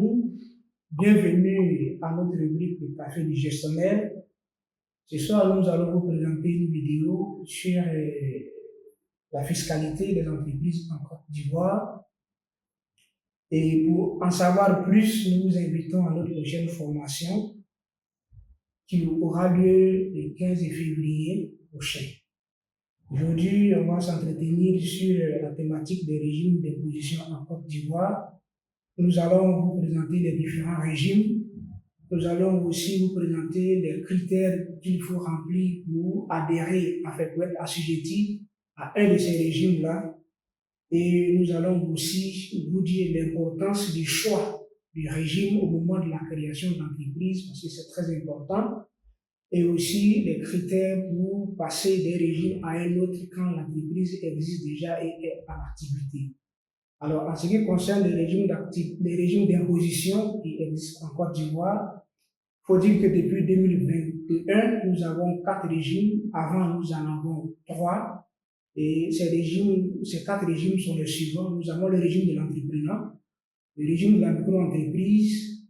amis, bienvenue à notre rubrique de Café du gestionnaire. Ce soir, nous allons vous présenter une vidéo sur la fiscalité des entreprises en Côte d'Ivoire. Et pour en savoir plus, nous vous invitons à notre prochaine formation qui aura lieu le 15 février prochain. Aujourd'hui, on va s'entretenir sur la thématique des régimes d'imposition en Côte d'Ivoire. Nous allons vous présenter les différents régimes. Nous allons aussi vous présenter les critères qu'il faut remplir pour adhérer, pour être assujetti à un de ces régimes-là. Et nous allons aussi vous dire l'importance du choix du régime au moment de la création d'entreprise, parce que c'est très important. Et aussi les critères pour passer d'un régime à un autre quand l'entreprise existe déjà et est en activité. Alors, en ce qui concerne les régimes d'imposition qui existent en Côte d'Ivoire, il faut dire que depuis 2021, nous avons 4 régimes. Avant, nous en avons 3. Et ces 4 régimes sont les suivants. Nous avons le régime de l'entrepreneur, le régime de la micro-entreprise,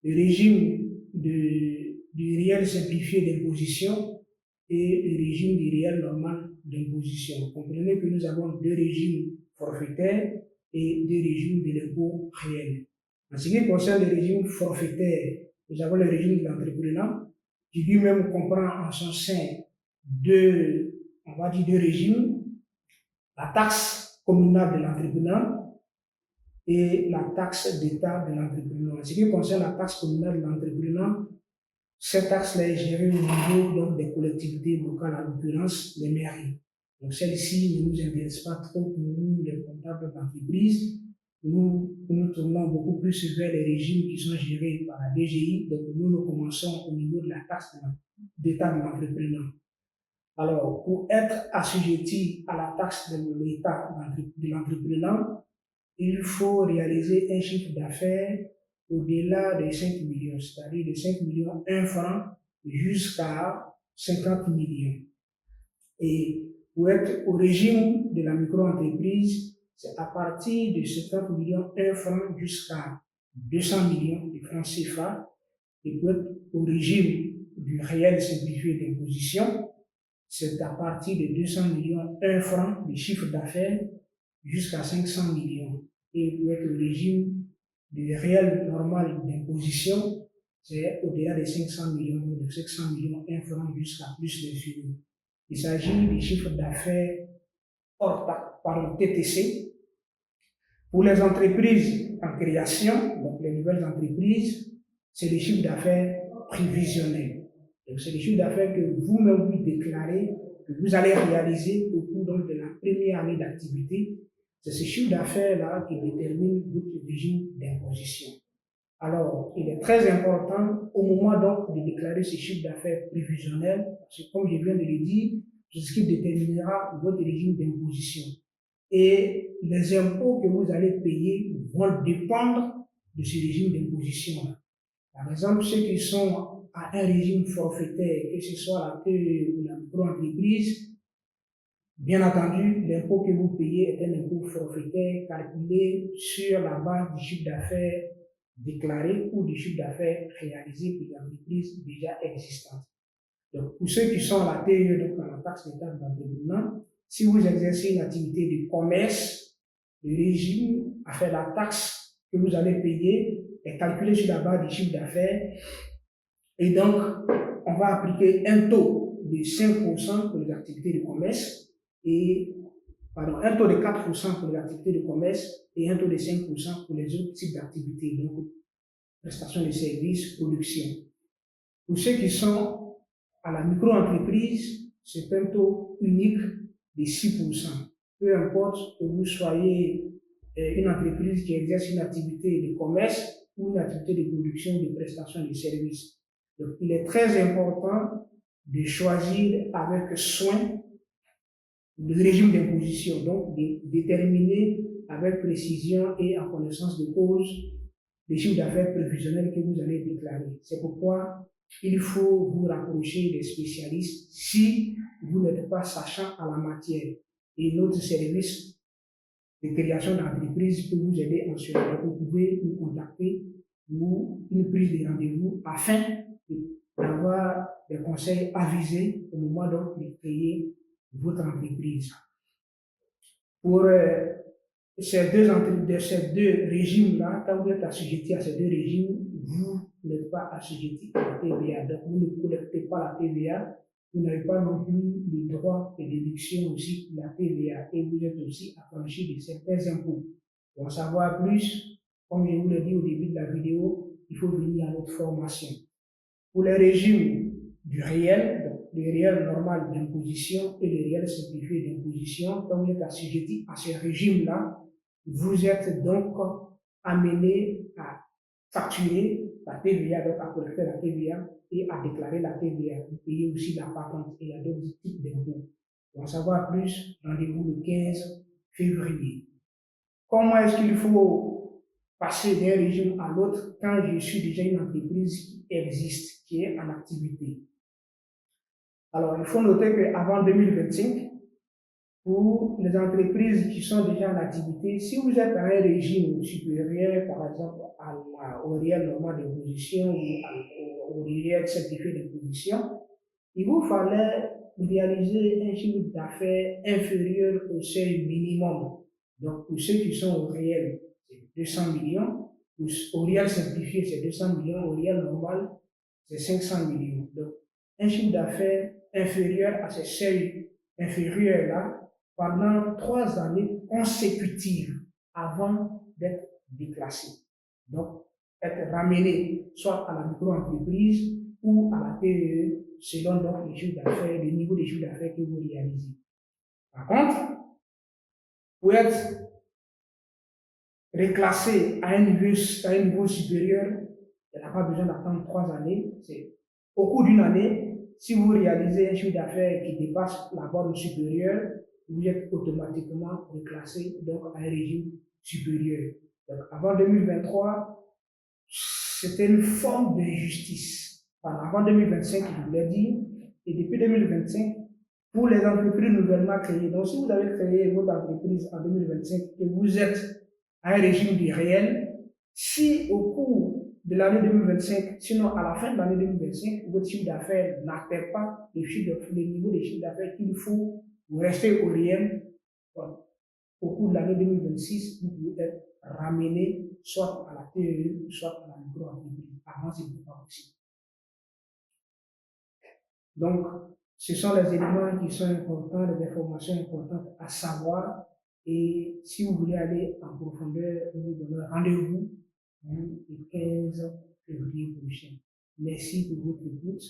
le régime du réel simplifié d'imposition et le régime du réel normal d'imposition. Vous comprenez que nous avons 2 régimes forfaitaires et 2 régimes de l'impôt réel. En ce qui concerne le régime forfaitaire, nous avons le régime de l'entrepreneur qui lui-même comprend en son sein 2 régimes, la taxe communale de l'entrepreneur et la taxe d'État de l'entrepreneur. En ce qui concerne la taxe communale de l'entrepreneur, cette taxe-là est gérée au niveau des collectivités locales, en l'occurrence les mairies. Donc celle-ci ne nous intéresse pas trop pour nous, les comptables d'entreprise. Nous tournons beaucoup plus vers les régimes qui sont gérés par la DGI. Donc nous commençons au niveau de la taxe d'État de l'entrepreneur. Alors, pour être assujetti à la taxe de l'État de l'entrepreneur, il faut réaliser un chiffre d'affaires au-delà des 5 millions, c'est-à-dire de 5 millions 1 franc jusqu'à 50 millions. Et pour être au régime de la micro-entreprise, c'est à partir de 50 millions 1 franc jusqu'à 200 millions de francs CFA. Et pour être au régime du réel simplifié d'imposition, c'est à partir de 200 millions 1 franc de chiffre d'affaires jusqu'à 500 millions. Et pour être au régime du réel normal d'imposition, c'est au-delà de 500 millions, 1 franc jusqu'à plus d'infini. Il s'agit des chiffres d'affaires hors TTC. Pour les entreprises en création, donc les nouvelles entreprises, c'est les chiffres d'affaires prévisionnels. Donc c'est les chiffres d'affaires que vous-même vous déclarez, que vous allez réaliser au cours de la première année d'activité. C'est ce chiffre d'affaires-là qui détermine votre régime d'imposition. Alors, il est très important au moment donc de déclarer ce chiffre d'affaires prévisionnel, parce que comme je viens de le dire, c'est ce qui déterminera votre régime d'imposition. Et les impôts que vous allez payer vont dépendre de ce régime d'imposition-là. Par exemple, ceux qui sont à un régime forfaitaire, que ce soit la TE ou la micro-entreprise, bien entendu, l'impôt que vous payez est un impôt forfaitaire calculé sur la base du chiffre d'affaires déclaré ou du chiffre d'affaires réalisé pour l'entreprise déjà existante. Donc, pour ceux qui sont à la TE, donc à la taxe d'État d'entrepreneur, si vous exercez une activité de commerce, le régime, la taxe que vous allez payer est calculée sur la base du chiffre d'affaires. Et donc, on va appliquer un taux de 5% pour les activités de commerce un taux de 4% pour les activités de commerce et un taux de 5% pour les autres types d'activités, donc prestation de services, production. Pour ceux qui sont à la micro-entreprise, c'est un taux unique de 6%. Peu importe que vous soyez une entreprise qui exerce une activité de commerce ou une activité de production, de prestation de services. Donc, il est très important de choisir avec soin le régime d'imposition, donc de déterminer avec précision et en connaissance de cause les chiffres d'affaires prévisionnels que vous allez déclarer. C'est pourquoi il faut vous rapprocher des spécialistes si vous n'êtes pas sachant à la matière. Et notre service de création d'entreprise peut vous aider en cela. Vous pouvez nous contacter ou une prise de rendez-vous afin d'avoir des conseils avisés au moment donc de créer votre entreprise. Pour ces deux régimes-là, quand vous êtes assujetti à ces deux régimes, vous n'êtes pas assujetti à la TVA. Donc, vous ne collectez pas la TVA, vous n'avez pas non plus le droit de déduction aussi de la TVA et vous êtes aussi affranchi de certains impôts. Pour en savoir plus, comme je vous l'ai dit au début de la vidéo, il faut venir à notre formation. Pour les régimes du réel, donc le réel normal d'imposition et le réel simplifié d'imposition, quand vous êtes assujetti à ce régime-là, vous êtes donc amené à facturer la TVA, donc à collecter la TVA et à déclarer la TVA. Vous payez aussi la patente et il y a d'autres types d'impôts. Pour en savoir plus, rendez-vous le 15 février. Comment est-ce qu'il faut passer d'un régime à l'autre quand je suis déjà une entreprise qui existe, qui est en activité? Alors, il faut noter qu'avant 2025, pour les entreprises qui sont déjà en activité, si vous êtes à un régime supérieur, par exemple, au réel normal d'imposition ou au réel certifié d'imposition, il vous fallait réaliser un chiffre d'affaires inférieur au seuil minimum. Donc, pour ceux qui sont au réel, c'est 200 millions. Au réel simplifié, c'est 200 millions. Au réel normal, c'est 500 millions. Donc, un chiffre d'affaires inférieur à ce seuil inférieur-là pendant 3 années consécutives avant d'être déclassé. Donc, être ramené soit à la micro-entreprise ou à la TPE selon donc les chiffres d'affaires, le niveau des chiffres d'affaires que vous réalisez. Par contre, pour être reclassé à un niveau supérieur, il n'y a pas besoin d'attendre 3 années. C'est au cours d'une année, si vous réalisez un chiffre d'affaires qui dépasse la borne supérieure, vous êtes automatiquement reclassé donc à un régime supérieur. Donc avant 2023, c'était une forme d'injustice. Avant 2025, je vous l'ai dit, et depuis 2025, pour les entreprises nouvellement créées. Donc, si vous avez créé votre entreprise en 2025 et vous êtes à un régime du réel, si au cours de l'année 2025, sinon à la fin de l'année 2025, votre chiffre d'affaires n'atteint pas le niveau des chiffres d'affaires qu'il faut, vous restez au réel. Voilà. Au cours de l'année 2026, vous pouvez être ramené soit à la TPE, soit à la micro-entreprise. Avant, ce n'est pas possible. Donc, ce sont les éléments qui sont importants, les informations importantes à savoir. Et si vous voulez aller en profondeur, nous vous donnons rendez-vous le 15 février prochain. Merci pour votre écoute.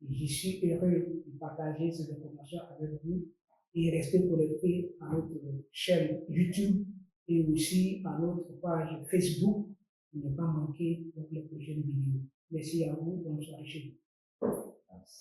Je suis heureux de partager ces informations avec vous et restez connectés à notre chaîne YouTube et aussi à notre page Facebook pour ne pas manquer les prochaines vidéos. Merci à vous. Bonne soirée chez vous.